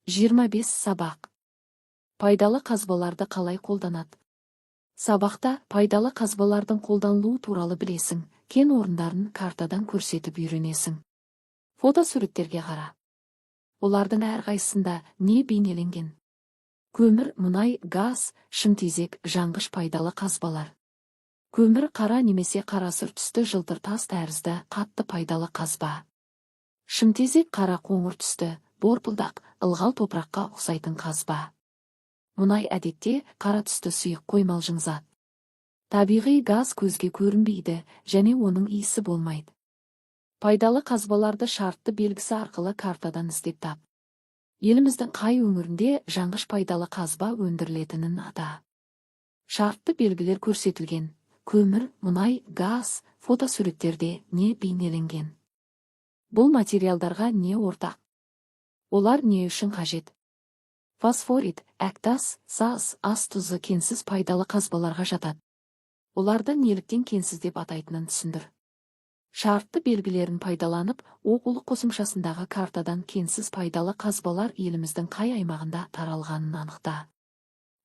25 сабақ. Пайдалы қазбаларды қалай қолданады? Сабақта пайдалы қазбалардың қолданылуы туралы білесің, кен орындарын картадан көрсетіп үйренесің. Фотосуреттерге қара. Олардың әрқайсысында не бейнеленген? Көмір, мұнай, газ, шымтезек, жанғыш пайдалы қазбалар. Көмір қара немесе қарасұр түсті жылтыр тас тәрізді қатты пайдалы қазба. Шымтезек қара қоңыр түсті, борпылдақ, ылғал топыраққа ұқсайтын қазба. Мұнай әдетте қара түсті сұйық қоймалжың зат. Табиғи газ көзге көрінбейді және оның иісі болмайды. Пайдалы қазбаларды шартты белгісі арқылы картадан іздеп тап. Еліміздің қай өңірінде жанғыш пайдалы қазба өндірілетінін ата. Шартты белгілер көрсетілген. Көмір, мұнай, газ, фотосуреттерде не бейнеленген? Бұл материалдарға не ортақ? Олар не үшін қажет? Фосфорит, әктас, саз, ас тұзы кенсіз пайдалы қазбаларға жатады. Оларды неліктен кенсіз деп атайтынын түсіндір. Шартты белгілерін пайдаланып, оқулық қосымшасындағы картадан кенсіз пайдалы қазбалар еліміздің қай аймағында таралғанын анықта.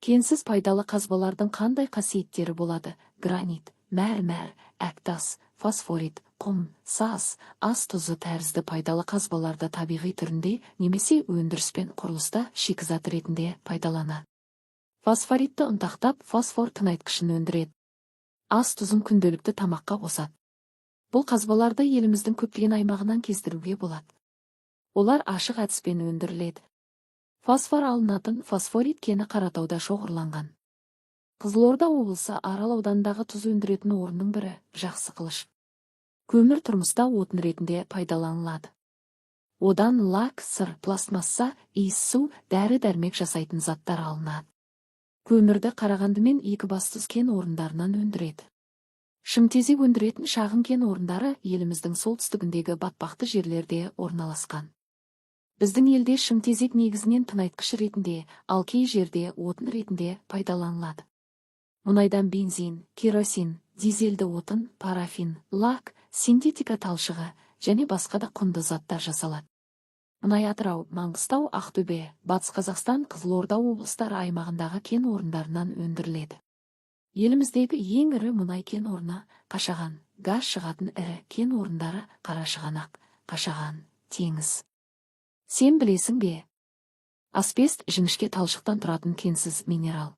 Кенсіз пайдалы қазбалардың қандай қасиеттері болады? Гранит, мәрмәр, әктас, фосфорит, құм, саз, ас тұзы тәрізді пайдалы қазбаларды табиғи түрінде немесе өндіріспен құрылыста шикізат ретінде пайдаланады. Фосфоритті ұнтақтап, фосфор тыңайтқышын өндіреді. Ас тұзын күнделікті тамаққа қосады. Бұл қазбаларды еліміздің көптеген аймағынан кездіруге болады. Олар ашық әдіспен өндіріледі. Фосфор алынатын фосфорит кені Қаратауда шоғырланған. Қызылорда облысы Арал ауданындағы тұз өндіретін орынның бірі Жақсы Қылыш. Көмір тұрмыста отын ретінде пайдаланылады. Одан лак, сыр, пластмасса, иіс су, дәрі-дәрмек жасайтын заттар алынады. Көмірді Қарағанды мен Екібастұз кен орындарынан өндіреді. Шымтезек өндіретін шағын кен орындары еліміздің солтүстігіндегі батпақты жерлерде орналасқан. Біздің елде шымтезек негізінен тыңайтқыш ретінде, ал кей жерде отын ретінде пайдаланылады. Мұнайдан бензин, керосин, дизельді отын, парафин, лак, синтетика талшығы және басқа да құнды заттар жасалады. Мұнай Атырау, Маңғыстау, Ақтөбе, Батыс Қазақстан, Қызылорда облыстары аймағындағы кен орындарынан өндіріледі. Еліміздегі ең ірі мұнай кен орны Қашаған, газ шығатын ірі кен орындары Қарашығанақ, Қашаған, Теңіз. Сен білесің бе? Асбест жіңішке талшықтан тұратын кенсіз минерал.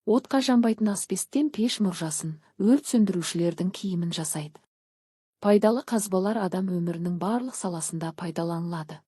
Отқа жанбайтын асбесттен пеш мұржасын, өрт сөндірушілердің киімін жасайды. Пайдалы қазбалар адам өмірінің барлық саласында пайдаланылады.